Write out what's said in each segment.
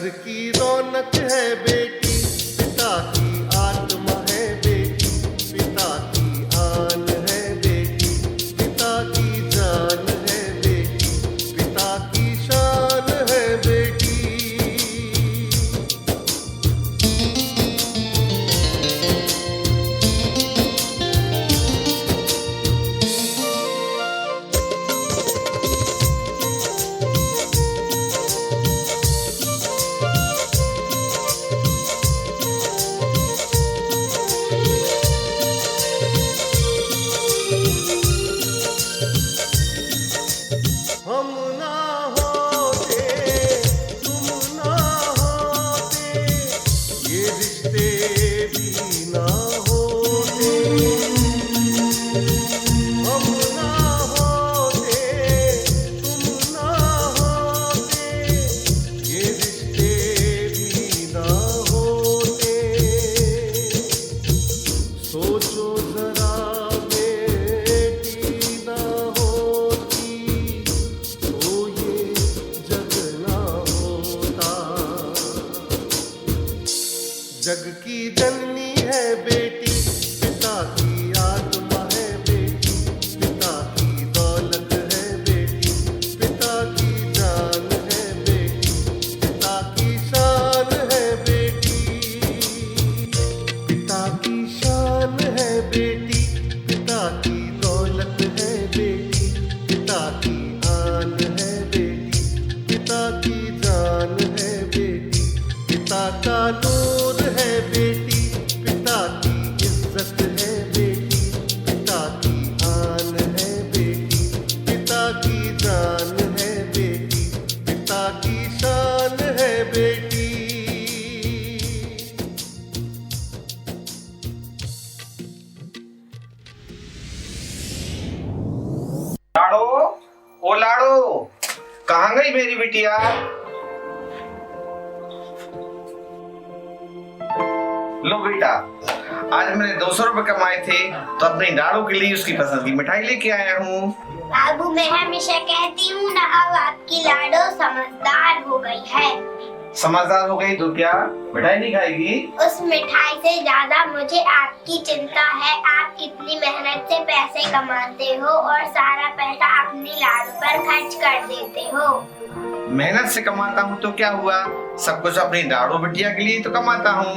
घर की रौनक है बेटी, पिता की आत्मा है बेटी, पिता की आन है बेटी, पिता की जान है बेटी, पिता की शान है बेटी। हम ना होते, तुम ना होते, ये रिश्ते भी ना होते। हम ना होते, तुम ना होते, ये रिश्ते भी ना होते। सोचो जरा बेटी ना होती तो ये जग ना होता। जग की जननी है बेटी, पिता की आत्मा है बेटी, पिता की दौलत है बेटी, पिता की जान है बेटी, पिता की शान है बेटी। पिता की शान है बेटी, पिता की दौलत है बेटी, पिता की आन है बेटी, पिता की जान है बेटी, पिता का नूर है बेटी, पिता की इज्जत है बेटी, पिता की आन है बेटी, पिता की जान है बेटी, पिता की शान है बेटी। लाड़ो, ओ लाड़ो, कहाँ गई मेरी बिटिया? लो बेटा, आज मैंने 200 रुपए कमाए थे तो अपनी लाड़ो के लिए उसकी पसंद की मिठाई लेके आया हूँ। बाबू, मैं हमेशा कहती हूँ ना, अब आपकी लाडो समझदार हो गई है। समझदार हो गई तो क्या मिठाई नहीं खाएगी? उस मिठाई से ज्यादा मुझे आपकी चिंता है। आप कितनी मेहनत से पैसे कमाते हो और सारा पैसा अपनी लाडो पर खर्च कर देते हो। मेहनत से कमाता हूँ तो क्या हुआ, सब कुछ अपनी लाड़ो बिटिया के लिए तो कमाता हूँ।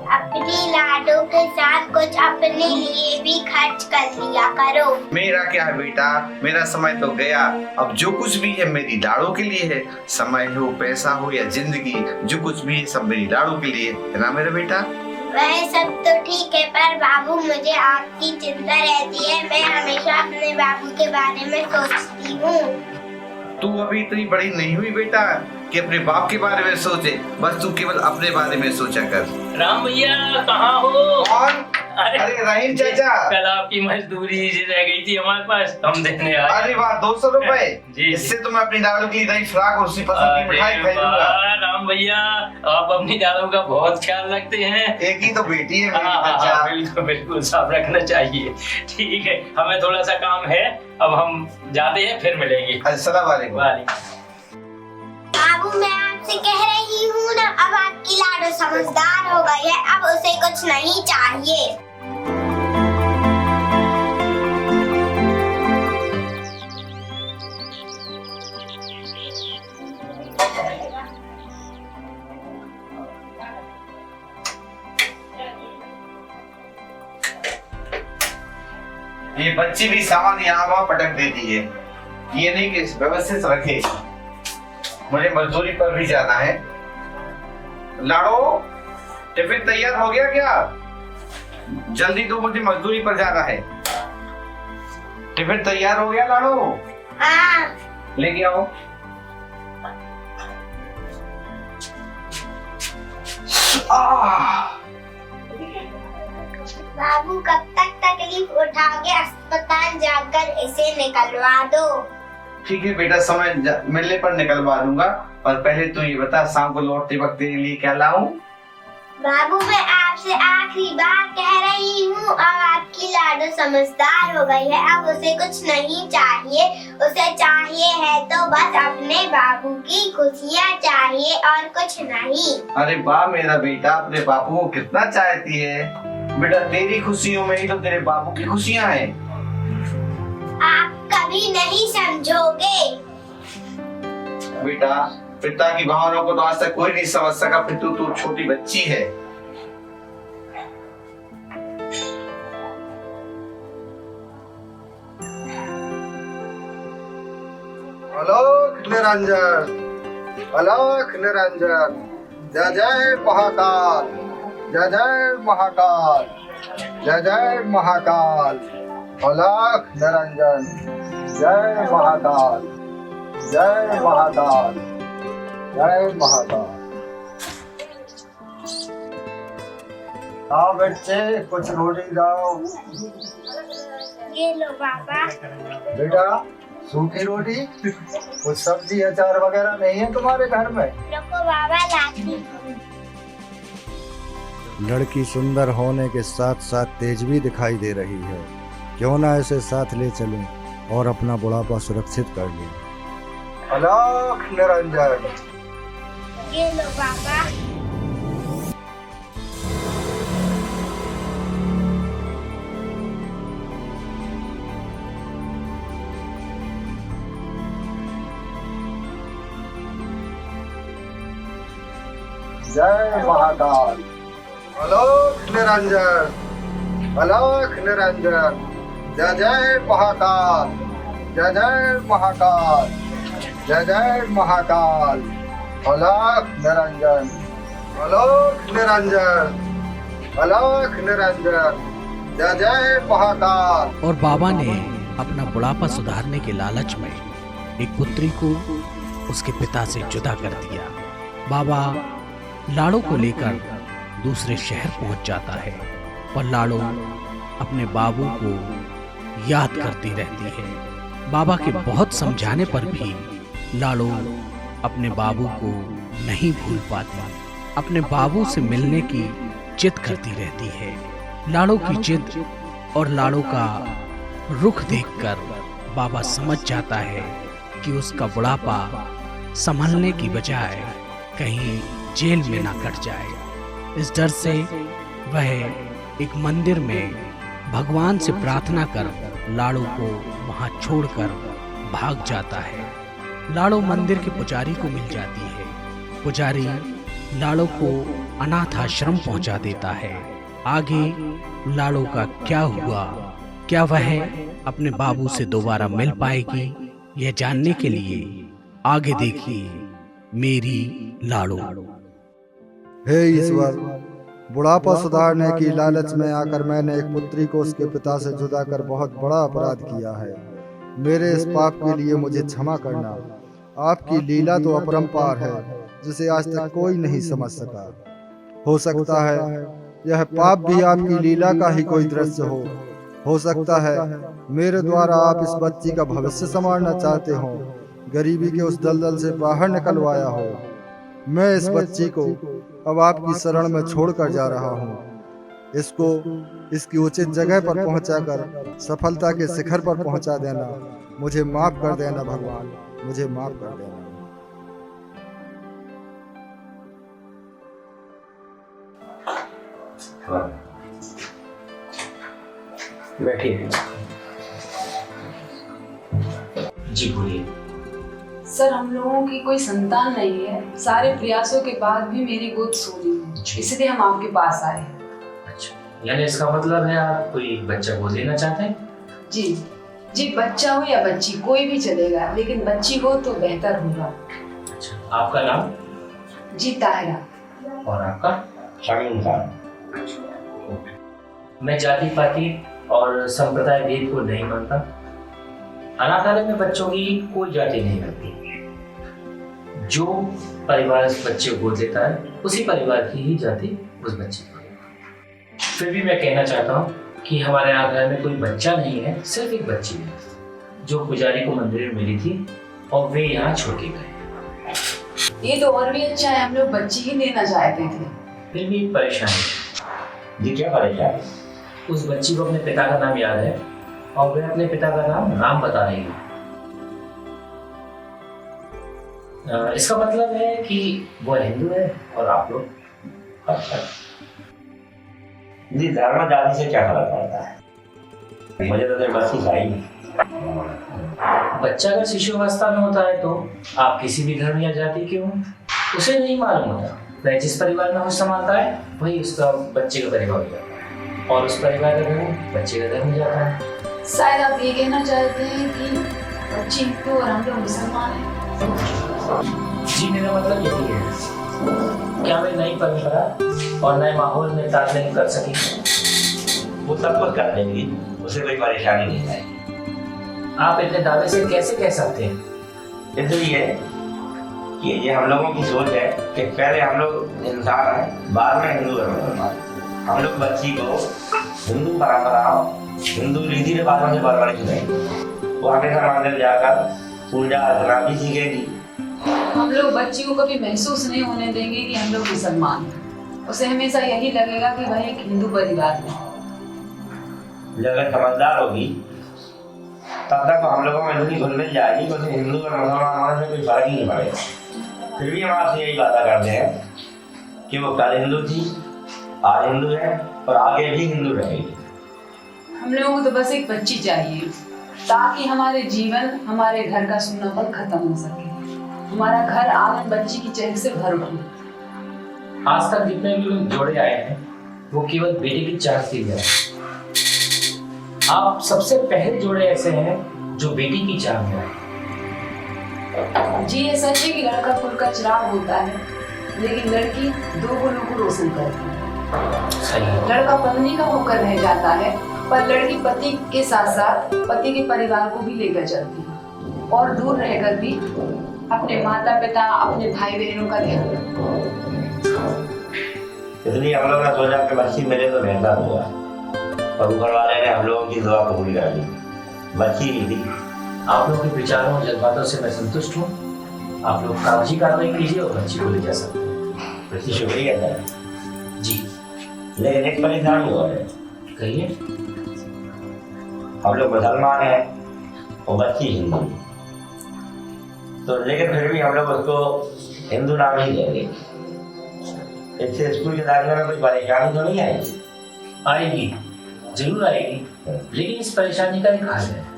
अपनी लाडो के साथ कुछ अपने लिए भी खर्च कर लिया करो। मेरा क्या है बेटा, मेरा समय तो गया, अब जो कुछ भी है मेरी लाड़ो के लिए है। समय हो, पैसा हो या जिंदगी, जो कुछ भी है सब मेरी लाड़ो के लिए है ना मेरा बेटा। वह सब तो ठीक है, पर बाबू मुझे आपकी चिंता रहती है। मैं हमेशा अपने बाबू के बारे में सोचती हूँ। तू अभी इतनी बड़ी नहीं हुई बेटा कि अपने बाप के बारे में सोचे, बस तू केवल अपने बारे में सोचा कर। राम भैया कहाँ हो? कौन? अरे रहीम चाचा, कल आपकी मजदूरी रह गई थी हमारे पास, हम देने आए। अरे वाह, 200 रुपए। जी। इससे तो मैं अपनी लाड़ो की नई फ्रॉक और उसकी पसंद की मिठाई खरीदूंगा। राम भैया, आप अपनी लाड़ो का बहुत ख्याल रखते हैं। एक ही तो बेटी है मेरी हाँ, चाचा। बिल्कुल बिल्कुल, साफ रखना चाहिए। ठीक है, हमें थोड़ा सा काम है, अब हम जाते हैं, फिर मिलेंगे। अस्सलाम वालेकुम। बाबू, मैं आपसे कह रही हूँ ना, अब आपकी लाडो समझदार हो गई है। अब उसे कुछ नहीं चाहिए। ये बच्ची भी सामान यहाँ वहाँ पटक देती है, ये नहीं कि व्यवस्थित रखे। मुझे मजदूरी पर भी जाना है। लाड़ो, टिफिन तैयार हो गया क्या? जल्दी दो, मुझे मजदूरी पर जाना है। टिफिन तैयार हो गया लाड़ो? हाँ। लेके आओ। बाबू, कब तक तकलीफ उठाओगे? अस्पताल जाकर इसे निकलवा दो। ठीक है बेटा, समय मिलने पर निकलवा दूंगा, पर पहले तू ये बता शाम को लौटते वक्त तेरे लिए क्या लाऊं? बाबू, मैं आपसे आखिरी बार कह रही हूँ, अब आपकी लाडो समझदार हो गई है, अब उसे कुछ नहीं चाहिए। उसे चाहिए है तो बस अपने बाबू की खुशियाँ चाहिए और कुछ नहीं। अरे वाह मेरा बेटा, अपने बापू को कितना चाहती है। बेटा तेरी खुशियों में ही तो तेरे बापू की खुशियाँ हैं। आप कभी नहीं समझोगे। बेटा पिता की भावनाओं को तो आज तक कोई नहीं समझ सका, फिर तू छोटी बच्ची है। अलख निरंजन, अलख निरंजन, जय जय महाकाल, जय जय महाकाल, जय जय महाकाल। अलख निरंजन, जय महाकाल, जय महाकाल, जय महाकाल। आओ बच्चे, कुछ रोटी लाओ। ये लो बाबा। बेटा सूखी रोटी, कुछ सब्जी अचार वगैरह नहीं है तुम्हारे घर में? रुको बाबा, लाती हूँ। लड़की सुंदर होने के साथ साथ तेज भी दिखाई दे रही है, क्यों ना इसे साथ ले चलें और अपना बुढ़ापा सुरक्षित कर लें। अलख निरंजन। ये लो बाबा। जय महाकाल। अलख निरंजन, अलख निरंजन, जय जय महाकाल, जय जय महाकाल, जय जय महाकाल। अलख निरंजन, अलख निरंजन, अलख निरंजन, जय जय महाकाल। और बाबा ने अपना बुढ़ापा सुधारने के लालच में एक पुत्री को उसके पिता से जुदा कर दिया। बाबा लाड़ो को लेकर दूसरे शहर पहुंच जाता है और लाड़ो अपने बाबू को याद करती रहती है। बाबा के बहुत समझाने पर भी लाड़ो अपने बाबू को नहीं भूल पाती, अपने बाबू से मिलने की जिद करती रहती है। लाड़ो की जिद और लाड़ो का रुख देखकर बाबा समझ जाता है कि उसका बुढ़ापा संभलने की बजाय कहीं जेल में ना कट जाए। इस डर से वह एक मंदिर में भगवान से प्रार्थना कर लाड़ो को वहां छोड़कर भाग जाता है। लाड़ो मंदिर के पुजारी को मिल जाती है। पुजारी लाड़ो को अनाथ आश्रम पहुंचा देता है। आगे लाड़ो का क्या हुआ, क्या वह अपने बाबू से दोबारा मिल पाएगी, यह जानने के लिए आगे देखिए मेरी लाड़ो। हे ईश्वर, बुढ़ापा सुधारने की लालच में आकर मैंने एक पुत्री को उसके पिता से जुदा कर बहुत बड़ा अपराध किया है। मेरे इस पाप के लिए मुझे क्षमा करना। आपकी लीला तो अपरंपार है, जिसे आज तक कोई नहीं समझ सका। हो सकता है यह पाप भी आपकी लीला का ही कोई दृश्य हो सकता है मेरे द्वारा आप इस बच्ची का भविष्य संवारना चाहते हो, गरीबी के उस दलदल से बाहर निकलवाया हो। मैं इस बच्ची को अब आपकी शरण में छोड़कर जा रहा हूँ। इसको इसकी उचित जगह पर पहुँचाकर सफलता के शिखर पर पहुँचा देना। मुझे माफ कर देना भगवान, मुझे माफ कर देना। बैठिए। जी बोलिए। सर, हम लोगों की कोई संतान नहीं है। सारे प्रयासों के बाद भी मेरी गोद सोनी है, इसलिए हम आपके पास आए हैं। अच्छा, यानी इसका मतलब है आप कोई बच्चा गोद लेना चाहते हैं? जी जी, बच्चा हो या बच्ची कोई भी चलेगा, लेकिन बच्ची हो तो बेहतर होगा। अच्छा, आपका नाम? जी ताहिरा। और आपका? शामीम खान। मैं जाति पाति और संप्रदाय भेद को नहीं मानता। अनाथालय में बच्चों की कोई जाति नहीं होती। जो परिवार उस बच्चे को गोद लेता है उसी परिवार की ही जाति उस बच्चे को। फिर भी मैं कहना चाहता हूँ कि हमारे अनाथालय में कोई बच्चा नहीं है, सिर्फ एक बच्ची है जो पुजारी को मंदिर में मिली थी और वे यहाँ छोड़ के गए। ये तो और भी अच्छा है, हम लोग बच्ची ही लेना चाहते थे। फिर भी परेशानी। जी क्या परेशान? उस बच्ची को अपने पिता का नाम याद है और वह अपने पिता का नाम राम बता रही है। इसका मतलब है कि वो हिंदू है और आप लोग। अच्छा जी, धर्म जाति से क्या फर्क पड़ता है? मुझे तो सिर्फ बच्ची चाहिए। बच्चा अगर शिशुअवस्था में होता है तो आप किसी भी धर्म या जाति के हो उसे नहीं मालूम होता। वह जिस परिवार में हो समाता है वही उसका बच्चे का परिवार हो जाता है और उस परिवार का धर्म बच्चे का धर्म जाता है। शायद आप ये कहना चाहते हैं कि बच्ची हिंदू और हम लोग मुसलमान हैं। जी मेरा मतलब यही है। क्या वे नई परंपरा और नए माहौल में तालमेल कर सके? वो सब कुछ कर देंगी, उसे कोई परेशानी नहीं आएगी। आप इतने दावे से कैसे कह सकते हैं? इसलिए कि ये हम लोगों की सोच है कि पहले हम लोग इंसान हैं, बाद में हिंदू धर्म मुसलमान। हम लोग बच्ची को हिंदू परंपराओं, हिंदू रीति रिवाजों से परवरिश देंगे। वो हमेशा मंदिर जाकर पूजा अर्चना भी सीखेगी। हम लोग बच्ची को कभी महसूस नहीं होने देंगे कि हम लोग मुसलमान हैं। उसे हमेशा यही लगेगा कि वह एक हिंदू परिवार में। जब वह समझदार होगी तब तक हम लोगों में इतनी घुल मिल जाएगी कि उसे हिंदू और मुसलमान होने में कोई फर्क ही नहीं पड़ेगा। फिर भी हम आपसे यही वादा करते हैं कि वो कल हिंदू थी, आज हिंदू है और आगे भी हिंदू रहेगी। हम लोगों को तो बस एक बच्ची चाहिए ताकि हमारे जीवन, हमारे घर का सूनापन खत्म हो सके। हमारा घर आंगन बच्ची की चहक से भर उठे। आज तक जितने भी लोग जोड़े आए हैं वो केवल बेटे की चाह से गए। आप सबसे पहले जोड़े ऐसे हैं जो बेटी की चाह में आए। जी ये सच है कि लड़का फूल का चिराग होता है, लेकिन लड़की दो गुलों को रोशन करती है। सही है। लड़का पत्नी का होकर रह जाता है, पर लड़की पति के साथ साथ पति के परिवार को भी लेकर चलती है और दूर रहकर भी अपने माता पिता, अपने भाई बहनों का ध्यान रखती है। इसलिए हम लोगों ने सोचा कि बच्ची मिले तो बेहतर होगा और ऊपर वाले ने हम लोगों की दुआ कबूल कर ली। बच्ची ही थी। आप लोगों के विचारों और जज्बातों से मैं संतुष्ट हूँ। आप लोग कागजी कार्रवाई कीजिए और बच्ची को ले जा सकते हैं। बच्ची शुक्रिया सर जी। लेकिन एक परेशानी हो है। कहिए। हम लोग मुसलमान हैं और बच्ची हिंदू, तो लेकिन फिर भी हम लोग उसको हिंदू नाम ही देंगे। इससे स्कूल के दाखिले में कोई परेशानी तो नहीं आएगी? आएगी, जरूर आएगी, लेकिन इस परेशानी का एक हल है।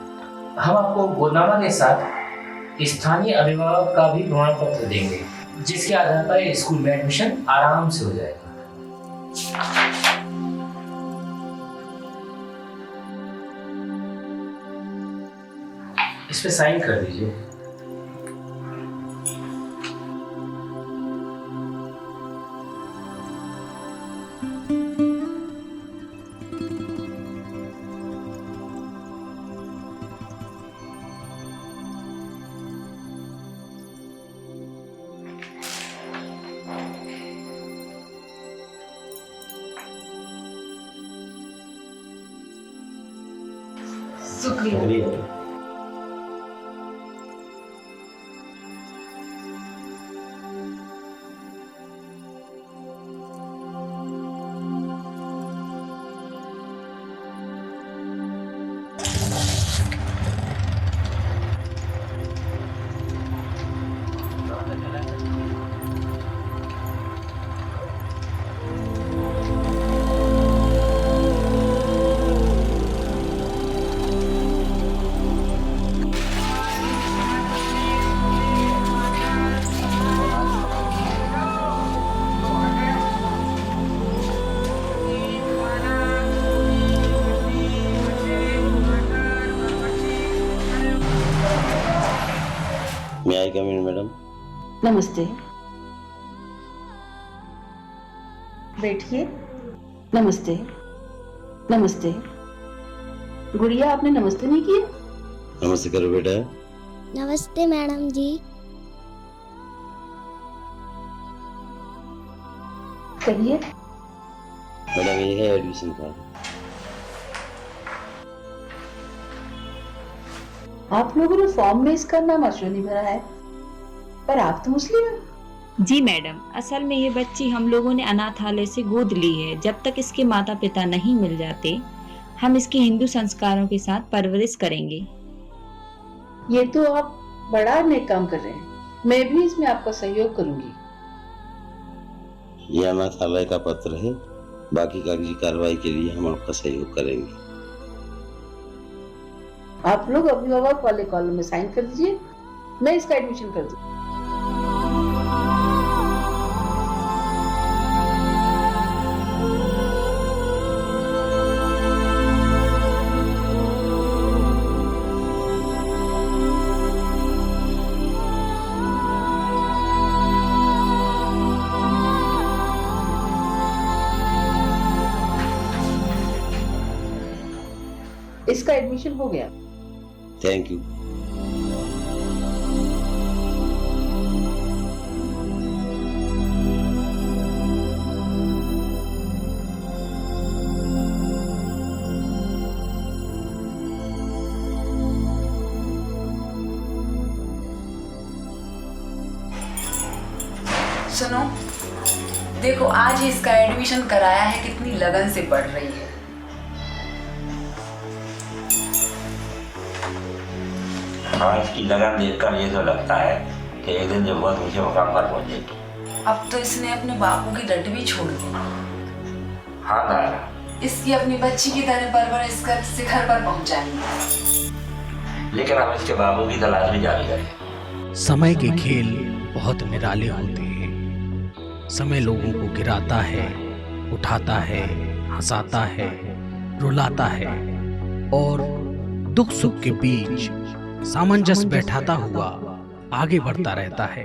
हम आपको गोलनामा के साथ स्थानीय अभिभावक का भी प्रमाण पत्र देंगे, जिसके आधार पर स्कूल में एडमिशन आराम से हो जाएगा। इस पे साइन कर दीजिए। शुक्रिया। May I come in, madam? नमस्ते। बैठिए। नमस्ते। नमस्ते। गुड़िया, आपने नमस्ते नहीं किया? नमस्ते करो बेटा। नमस्ते मैडम जी। कहिए। मैडम ये है एडमिशन कार्ड। आप लोगों ने फॉर्म में इसका नाम अश्विनी भरा है, पर आप तो मुस्लिम हैं। जी मैडम, असल में ये बच्ची हम लोगों ने अनाथालय से गोद ली है। जब तक इसके माता पिता नहीं मिल जाते हम इसकी हिंदू संस्कारों के साथ परवरिश करेंगे। ये तो आप बड़ा नेक काम कर रहे हैं। मैं भी इसमें आपका सहयोग करूंगी। यह अनाथालय का पत्र है, बाकी कागजी कार्रवाई के लिए हम आपका सहयोग करेंगे। आप लोग अभिभावक वाले कॉलम में साइन कर दीजिए, मैं इसका एडमिशन कर दूँ। इसका एडमिशन हो गया। Thank you. सुनो, देखो आज ही इसका एडमिशन कराया है, कितनी लगन से पढ़ रही है। हाँ, इसकी लगन देखकर ये तो लगता है कि एक दिन जब बहुत ऊंचे मुकाम पर पहुंचेगी। अब तो इसने अपने बापू की डट भी छोड़ दी। हाँ तारा, इसकी अपनी बच्ची की तरह परवरिश कर शिखर पर पहुंचाएंगे। लेकिन हम इसके बाबू की तलाश भी जारी करें। समय के खेल बहुत निराले होते हैं। समय लोगों को गिराता है, उठाता है, हंसाता है, रुलाता है और दुख सुख के बीच सामंजस्य बैठाता हुआ आगे बढ़ता रहता है।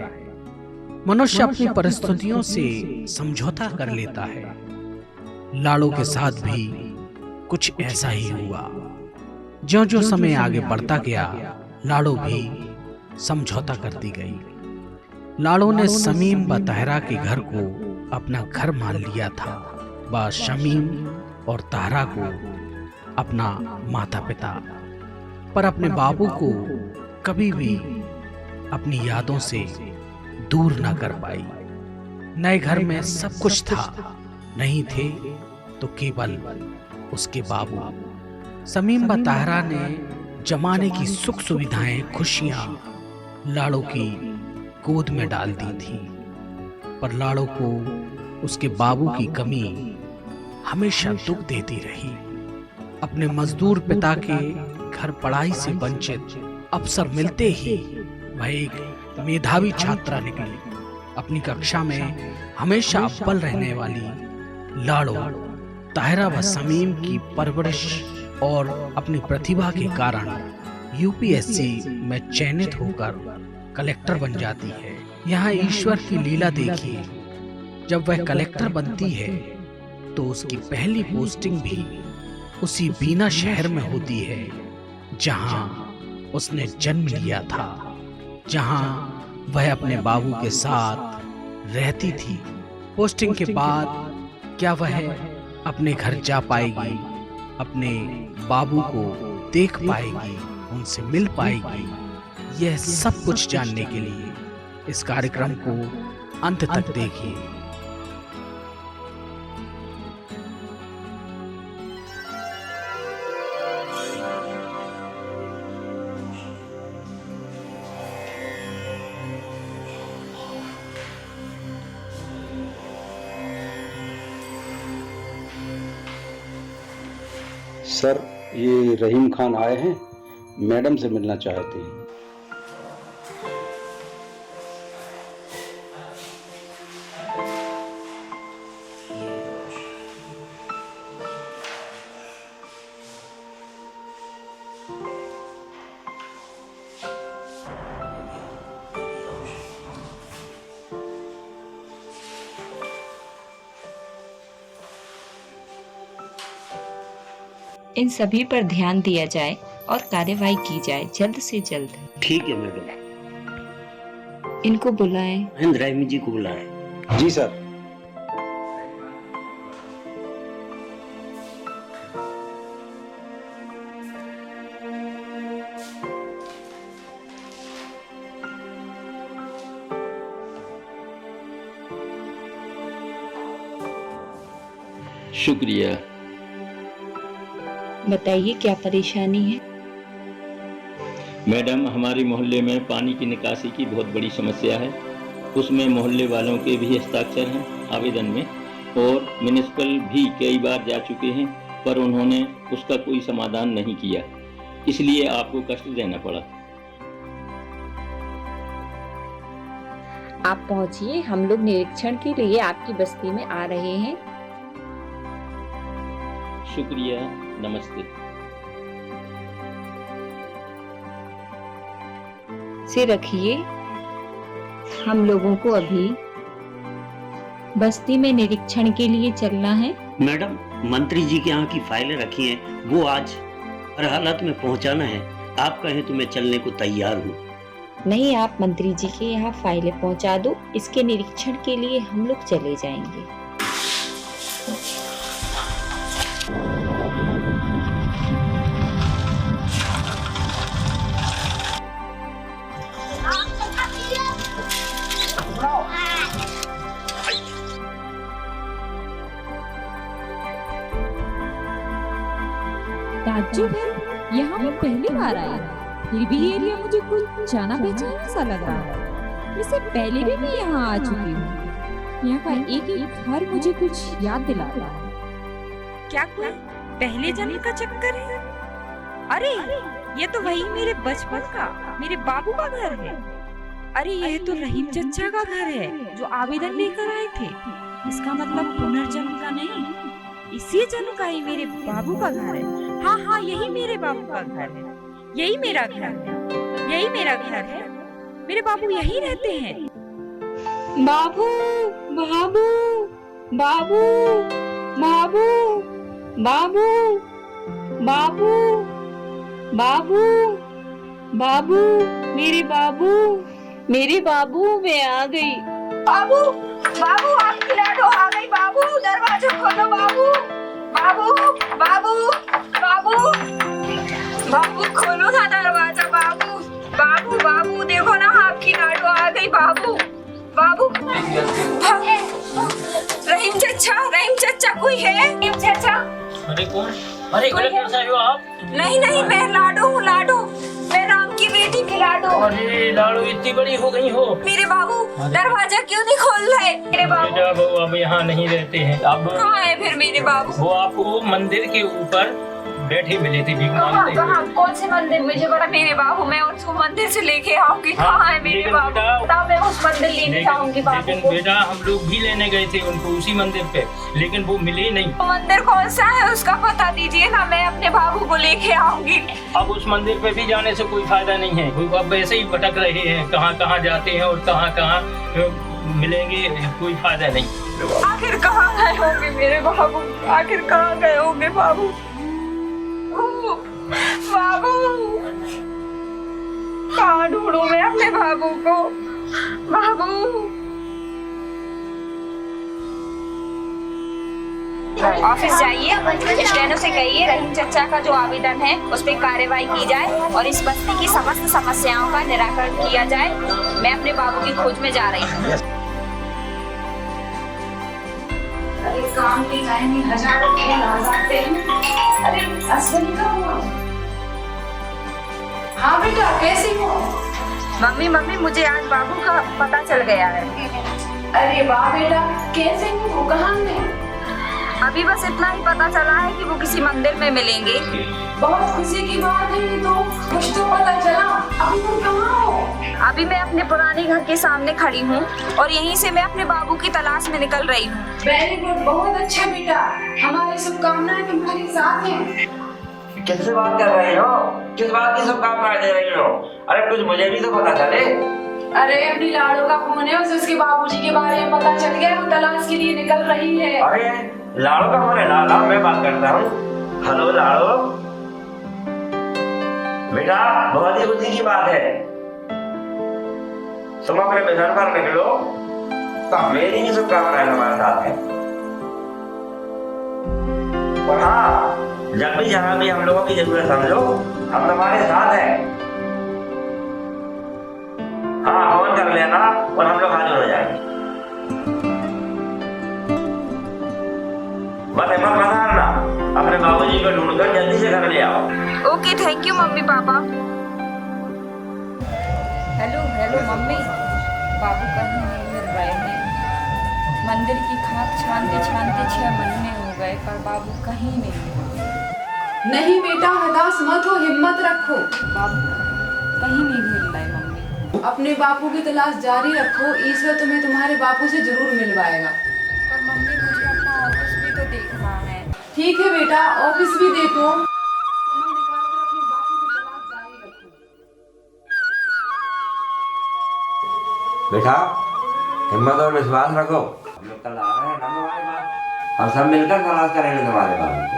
मनुष्य अपनी परिस्थितियों से समझौता कर लेता है। लाड़ो के साथ भी कुछ ऐसा ही हुआ। ज्यों-ज्यों समय आगे बढ़ता गया, लाड़ो भी समझौता करती गई। लाड़ो ने शमीम व ताहरा के घर को अपना घर मान लिया था। वह शमीम और ताहरा को अपना माता पिता, पर अपने बाबू को कभी भी अपनी यादों से दूर न कर पाई। नए घर में सब कुछ था, नहीं थे तो केवल उसके बाबू। शमीम व ताहरा ने जमाने की सुख सुविधाएं, खुशियां लाड़ो की गोद में डाल दी थी, पर लाड़ो को उसके बाबू की कमी हमेशा दुख देती रही। अपने मजदूर पिता के घर पढ़ाई से वंचित अवसर मिलते ही वह एक मेधावी छात्रा निकली। अपनी कक्षा में हमेशा अव्वल रहने वाली लाड़ो ताहरा व शमीम की परवरिश और अपनी प्रतिभा के कारण यूपीएससी में चयनित होकर कलेक्टर बन जाती है। यहाँ ईश्वर की लीला देखिए, जब वह कलेक्टर बनती है तो उसकी पहली पोस्टिंग भी उसी बीना शहर में होती है जहां उसने जन्म लिया था, जहां वह अपने बाबू के साथ रहती थी। पोस्टिंग के बाद क्या वह अपने घर जा पाएगी, अपने बाबू को देख पाएगी, उनसे मिल पाएगी? यह सब कुछ जानने के लिए इस कार्यक्रम को अंत तक देखिए। सर, ये रहीम खान आए हैं, मैडम से मिलना चाहते हैं। इन सभी पर ध्यान दिया जाए और कार्यवाही की जाए जल्द से जल्द। ठीक है मैडम। इनको बुलाएं। इंद्रायणी जी को बुलाएं। जी सर। शुक्रिया। बताइए क्या परेशानी है? मैडम, हमारे मोहल्ले में पानी की निकासी की बहुत बड़ी समस्या है। उसमें मोहल्ले वालों के भी हस्ताक्षर हैं आवेदन में, और म्युनिसिपल भी कई बार जा चुके हैं, पर उन्होंने उसका कोई समाधान नहीं किया, इसलिए आपको कष्ट देना पड़ा। आप पहुंचिए, हम लोग निरीक्षण के लिए आपकी बस्ती में आ रहे हैं। शुक्रिया, नमस्ते। से रखिए, हम लोगों को अभी बस्ती में निरीक्षण के लिए चलना है। मैडम, मंत्री जी के यहाँ की फाइलें रखी हैं, वो आज हर हालत में पहुँचाना है। आप कहें तो मैं चलने को तैयार हूँ। नहीं, आप मंत्री जी के यहाँ फाइलें पहुँचा दो, इसके निरीक्षण के लिए हम लोग चले जाएंगे। ताज्जुब है, यहाँ मैं पहली बार आई, फिर भी एरिया मुझे कुछ जाना पहचाना सा लग रहा है। इससे पहले भी मैं यहाँ आ चुकी हूँ। यहाँ का एक एक घर मुझे कुछ याद दिला रहा है। क्या कोई पहले जन्म का चक्कर है? अरे ये तो वही मेरे बचपन का, मेरे बाबू का घर है। अरे यह तो रहीम चचा का घर है जो आवेदन लेकर आए थे। इसका मतलब पुनर्जन्म का नहीं, इसी जन्म का ही मेरे बाबू का घर है। हाँ हाँ, यही मेरे बाबू का घर है, यही मेरा घर है, यही मेरा घर है। मेरे बाबू यहीं रहते हैं। बाबू, बाबू, बाबू, बाबू, बाबू, बाबू, बाबू, बाबू, मेरे बाबू, मेरे बाबू, मैं आ गई। बाबू, बाबू, आपकी लाडो आ गई। बाबू, दरवाजा खोलो। बाबू, बाबू, बाबू, बाबू, बाबू, खोलो ना दरवाजा। बाबू, बाबू, बाबू, देखो ना आपकी लाडो आ गई। बाबू, बाबू, रहीम चचा कोई है? रहीम चचा। अरे कौन? अरे कैसा हो आप? नहीं नहीं, मैं लाडो हूँ, लाडो। मैं राम की बेटी की लाडो। अरे लाडो, इतनी बड़ी हो गई हो। मेरे बाबू दरवाजा क्यों नहीं खोल रहे? मेरे बाबू अब यहाँ नहीं रहते हैं। अब कहाँ है फिर मेरे बाबू? वो आपको मंदिर के ऊपर बैठे मिले थे, भीख मांगते हुए। कहाँ? कौन से मंदिर? मुझे बड़ा मेरे बाबू, मैं उसको मंदिर से लेके आऊंगी। कहाँ है मेरे बाबू? बताओ, मैं उस मंदिर लेने जाऊंगी बाबू को। लेकिन बेटा, हम लोग भी लेने गए थे उनको उसी मंदिर पे, लेकिन वो मिले नहीं। मंदिर कौन सा है उसका पता दीजिए ना, मैं अपने बाबू को लेके आऊंगी। अब उस मंदिर पे भी जाने से कोई फायदा नहीं है, वो अब ऐसे ही भटक रहे हैं, कहाँ कहाँ जाते हैं और कहाँ कहाँ मिलेंगे, कोई फायदा नहीं। आखिर कहाँ गए होंगे मेरे बाबू? आखिर कहाँ गए होंगे बाबू? बाबू, कहाँ ढूंढूं मैं अपने बाबू को? बाबू, ऑफिस जाइए, स्टेनो से कहिए रहीम चचा का जो आवेदन है उस पर कार्रवाई की जाए और इस बस्ती की समस्त समस्याओं का निराकरण किया जाए। मैं अपने बाबू की खोज में जा रही हूँ। अरे काम की जाएंगे, हजारों के ला सकते हैं। अरे अश्विनी का हुआ? हाँ बेटा, कैसी हो? मम्मी मम्मी, मुझे आज बाबू का पता चल गया है। अरे वाह बेटा, कैसे हो? कहाँ है? अभी बस इतना ही पता चला है कि वो किसी मंदिर में मिलेंगे। बहुत खुशी की बात है ये तो, कुछ तो पता चला। अभी तुम कहाँ हो? अभी मैं अपने पुराने घर के सामने खड़ी हूँ और यहीं से मैं अपने बाबू की तलाश में निकल रही हूँ। वेरी गुड, बहुत अच्छा बेटा, हमारी शुभकामनाएं तुम्हारे साथ हैं। किससे बात कर रही हो? किस बात की शुभकामनाएं दे रही हो? अरे कुछ मुझे भी तो पता चले। अरे अपनी लाडो का फोन है, उसे उसके बाबूजी के बारे में पता चल गया, वो तलाश के लिए निकल रही है। अरे लाडो का फोन है? लाडो, मैं बात करता हूँ। हेलो लाडो बेटा, बहुत ही खुशी की बात है, तुम अपने मिशन पर निकलो, मेरी भी शुभकामनाएं हमारे साथ है। और हाँ, जब भी जहाँ भी हम लोगों की जरूरत समझो, हम तुम्हारे साथ हैं। हाँ, फोन कर लेना और हम लोग हाजिर हो जाएंगे। बस बाबूजी को ढूंढकर जल्दी से घर ले आओ। Okay, thank you mummy papa. Hello hello mummy, बाबू कहीं नहीं मिल रहे हैं। मंदिर की खाक छानते छानते 6 महीने हो गए पर बाबू कहीं नहीं मिल रहे। नहीं बेटा, हताश मत हो, हिम्मत रखो। बाबू कहीं नहीं मिल रहे मम्मी। अपने बापू की तलाश जारी रखो, ईश्वर तुम्हें तुम्हारे बापू से जरूर मिलवाएगा। पर मम्मी मुझे अपना ऑफिस भी तो देखना है। ठीक है बेटा, ऑफिस भी देखो, समय निकालकर अपने बापू की तलाश जारी रखो। बेटा हिम्मत और विश्वास रखो, हम लोग कल आ रहे हैं ना तुम्हारे पास, हम सब मिलकर तलाश करेंगे तुम्हारे बाबू को।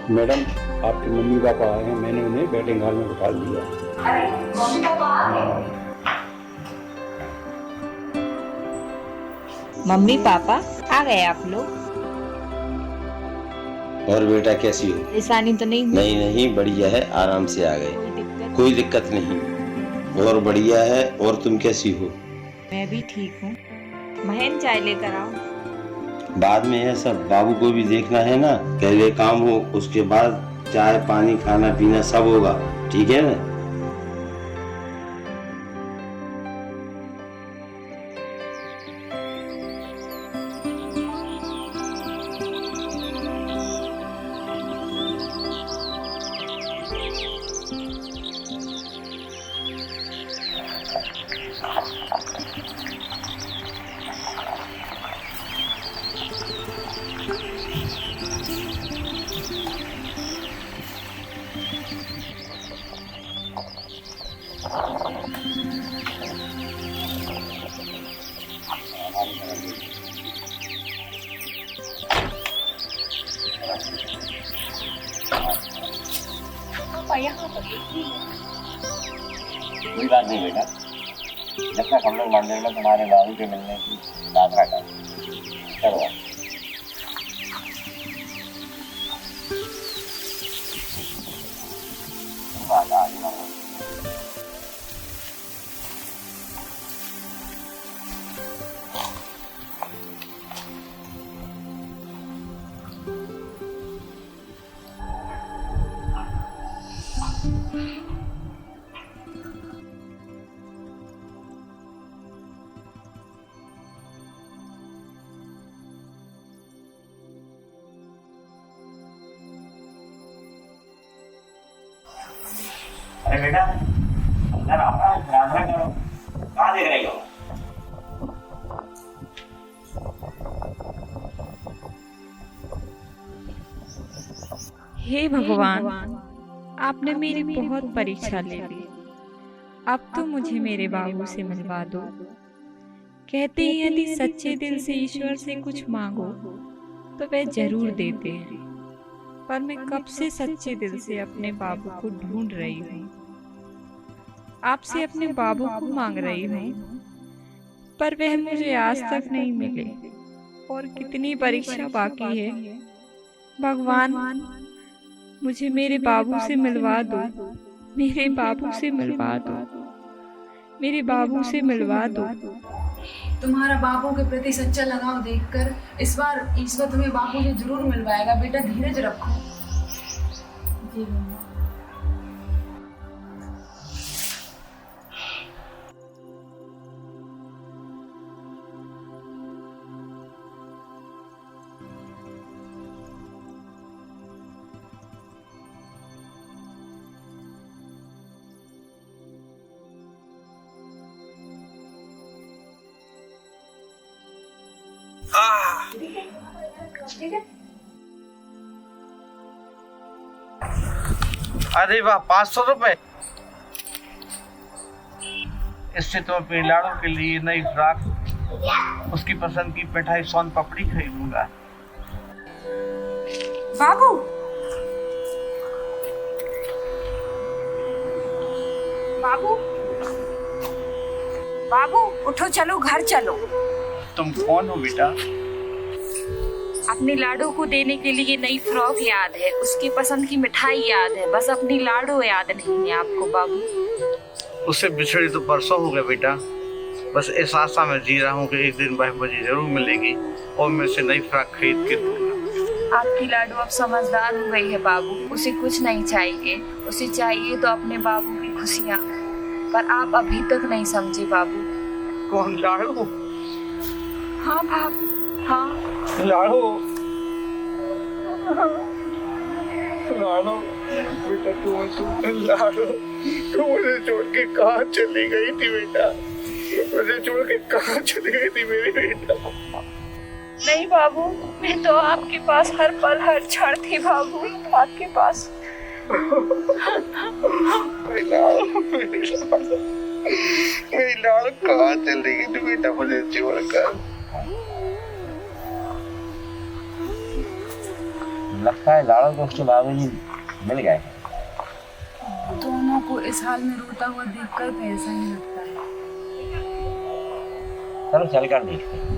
मैडम, आपके मम्मी पापा आए हैं, मैंने उन्हें बैटिंग हॉल में बिठा दिया। अरे मम्मी पापा आ गए। मम्मी पापा आ गए आप लोग। और बेटा कैसी हो? परेशानी तो नहीं हुई? नहीं नहीं, बढ़िया है, आराम से आ गए, कोई दिक्कत नहीं। और बढ़िया है। और तुम कैसी हो? मैं भी ठीक हूँ। बहन चाय लेकर आओ। बाद में है सब, बाबू को भी देखना है ना, पहले काम हो उसके बाद चाय पानी खाना पीना सब होगा, ठीक है ना? कोई बात नहीं बेटा, जब तक हम लोग मंदिर में तुम्हारे बाबू के मिलने की प्रार्थना करें। चलो अरे बेटा अंदर आओ, प्रार्थना करो। कहाँ देख रही हो? हे भगवान, आपने मेरी बहुत परीक्षा ले ली। अब तो मुझे मेरे बाबू से मिलवा दो। कहते हैं यदि सच्चे दिल से ईश्वर से कुछ मांगो तो वह जरूर देते हैं। पर मैं कब से सच्चे दिल से अपने बाबू को ढूंढ रही हूँ। आपसे अपने बाबू को मांग रही हूँ, पर वह मुझे आज तक नहीं मिले। और कितनी परीक्षा बाकी है। भगवान, मुझे मेरे बाबू से मिलवा दो, मेरे बाबू से मिलवा दो, मेरे बाबू से मिलवा दो। तुम्हारा बापू के प्रति सच्चा लगाव देखकर इस बार ईश्वर तुम्हें बापू से जरूर मिलवाएगा। बेटा धीरज रखो। जी मम्मी। अरे वाह, 500 रुपए। इससे तो अपने लाड़ों के लिए नई फ्रॉक, उसकी पसंद की मिठाई सोन पापड़ी खरीदूंगा। बाबू, बाबू, बाबू उठो, चलो घर चलो। तुम कौन हो बेटा? अपनी लाडो को देने के लिए नई फ्रॉक याद है, उसकी पसंद की मिठाई याद है, बस अपनी लाडो याद नहीं है आपको बाबू। उससे बिछड़े तो परसों हो गए बेटा। बस इस आशा में जी रहा हूँ कि एक दिन वह मुझे जरूर मिलेगी और मैं उसे नई फ्रॉक खरीद के दूंगा। आपकी लाडो अब समझदार हो गई है बाबू, उसे कुछ नहीं चाहिए, उसे चाहिए तो अपने बाबू की खुशियाँ, पर आप अभी तक नहीं समझे बाबू। कौन, लाडो? हाँ बाबू, हाँ लाडो, लाडो बेटा, लाडो तू मुझे छोड़ के कहाँ चली गई थी बेटा? मुझे छोड़ के कहाँ चली गई थी मेरी बेटा? नहीं बाबू, मैं तो आपके पास हर पल हर क्षण थी बाबू, आपके पास। मेरी लाडो कहाँ चली गई थी बेटा मुझे छोड़कर? लगता है लाड़ो को उसके बाबूजी मिल गए। दोनों को इस हाल में रोता हुआ देखकर तो ऐसा ही लगता है। चलो चलकर देखते हैं।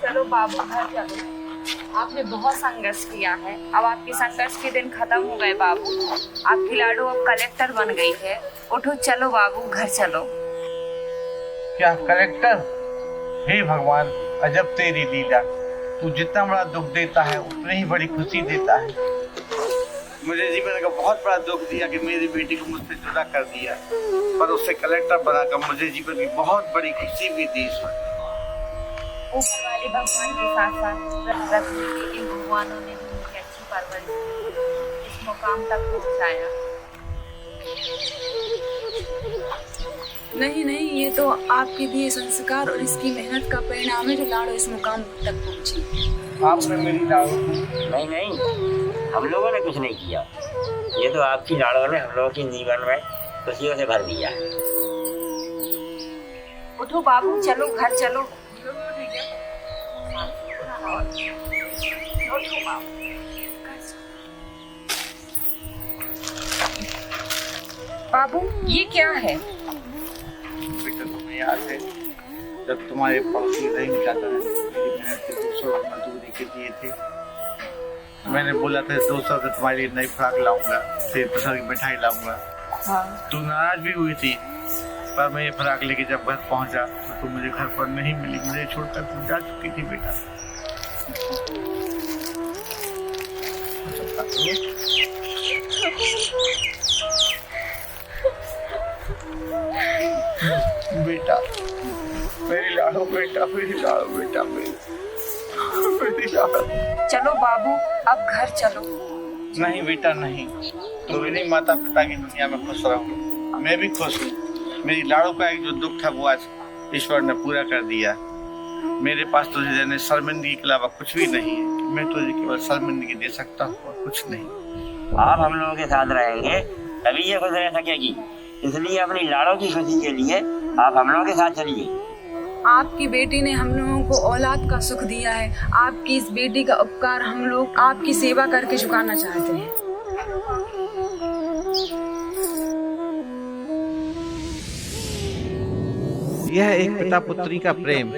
चलो बाबू घर चलो, आपने बहुत संघर्ष किया है, अब आपके संघर्ष के दिन खत्म हो गए बाबू। आपकी लाडो अब कलेक्टर बन गई है, उठो चलो बाबू घर चलो। क्या कलेक्टर? हे भगवान, अजब तेरी लीला। तू जितना बड़ा दुख देता है उतनी ही बड़ी खुशी देता है। मुझे जीवन का बहुत बड़ा दुख दिया कि मेरी बेटी को मुझसे जुदा कर दिया, पर उससे कलेक्टर बनाकर मुझे जीवन की बहुत बड़ी खुशी भी दी। ऊपर वाले भगवान के साथ साथ रखने के इन भगवानों ने भी मुझे अच्छी परवरिश दी, इस मुकाम तक पहुंचाया। नहीं नहीं, ये तो आपके दिए संस्कार और इसकी मेहनत का परिणाम है जो लाडो इस मुकाम तक पहुंची। आपने मेरी लाडो? नहीं नहीं, हम लोगों ने कुछ नहीं किया, ये तो आपकी लाडो ने हम लोगों के जीवन में खुशियों से भर दिया है। उठो बाबू, चलो घर चलो। बाबू ये क्या है? बेटा तुम्हें याद है जब तुम्हारे पड़ोसी रहीम चाचा ने मेरी मेहनत के 200 मजदूरी के दिए थे, मैंने बोला था 200 से तुम्हारे लिए नई फ्रॉक लाऊंगा, फिर पसंद की मिठाई लाऊंगा। हाँ। तू नाराज भी हुई थी, पर मैं ये फ्रॉक लेके जब घर पहुंचा तो तू मुझे घर पर नहीं मिली, मुझे छोड़कर तू जा चुकी थी बेटा। बेटा मेरी लाडो बेटा, मेरी लाडो बेटा, मेरी लाडो। चलो बाबू अब घर चलो। नहीं बेटा नहीं, तुम मेरे माता पिता की दुनिया में खुश रहो, मैं भी खुश हूँ। मेरी लाडो का एक जो दुख था वो आज ईश्वर ने पूरा कर दिया। मेरे पास तुझे देने शर्मिंदगी के अलावा कुछ भी नहीं है, मैं तुझे केवल शर्मिंदगी दे सकता हूँ और कुछ नहीं। आप हम लोगों के साथ रहेंगे तभी ये खुश रह सकेगी, इसलिए अपनी लाडो की खुशी के लिए आप हम लोगों के साथ चलिए। आपकी बेटी ने हम लोगों को औलाद का सुख दिया है, आपकी इस बेटी का उपकार हम लोग आपकी सेवा करके चुकाना चाहते हैं। यह एक पिता पुत्री का प्रेम।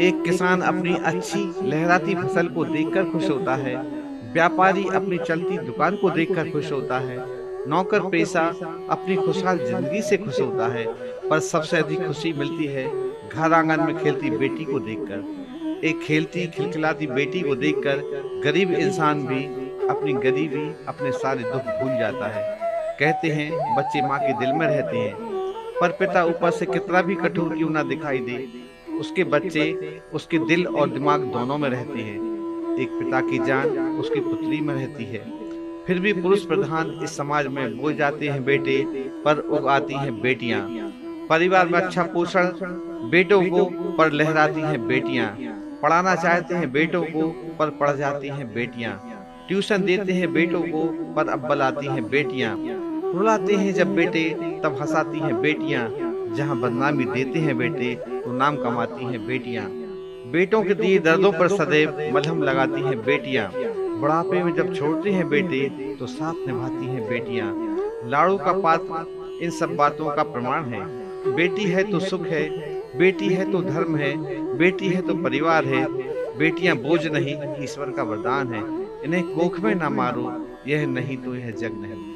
एक किसान अपनी अच्छी लहराती फसल को देखकर खुश होता है, व्यापारी अपनी चलती दुकान को देखकर खुश होता है, नौकर पेशा अपनी खुशहाल जिंदगी से खुश होता है, पर सबसे अधिक खुशी मिलती है घर आंगन में खेलती बेटी को देखकर। एक खेलती खिलखिलाती बेटी को देखकर गरीब इंसान भी अपनी गरीबी, अपने सारे दुख भूल जाता है। कहते हैं बच्चे माँ के दिल में रहते हैं, पर पिता ऊपर से कितना भी कठोर क्यों ना दिखाई दे, उसके बच्चे उसके दिल और दिमाग दोनों में रहते हैं। एक पिता की जान उसकी पुतली में रहती है। फिर भी पुरुष प्रधान इस समाज में बोए जाते हैं बेटे, पर उग आती हैं बेटियां। परिवार में अच्छा पोषण बेटों को, पर लहराती हैं बेटियां। पढ़ाना चाहते हैं बेटों को, पर पढ़ जाती हैं बेटियां। ट्यूशन देते हैं बेटों को, पर अब बुलाती हैं बेटियां। रुलाते हैं जब बेटे, तब हंसाती हैं बेटियां। जहां बदनामी देते हैं बेटे, तो नाम कमाती हैं बेटियां। बेटों के दिए दर्दों पर सदैव मलहम लगाती हैं बेटियां। बुढ़ापे में जब छोड़ते हैं बेटे तो साथ निभाती हैं बेटियां। लाड़ो का पात्र इन सब बातों का प्रमाण है। बेटी है तो सुख है, बेटी है तो धर्म है, बेटी है तो परिवार है। बेटियां बोझ नहीं, ईश्वर का वरदान है। इन्हें कोख में ना मारो, यह नहीं तो यह जग नहीं।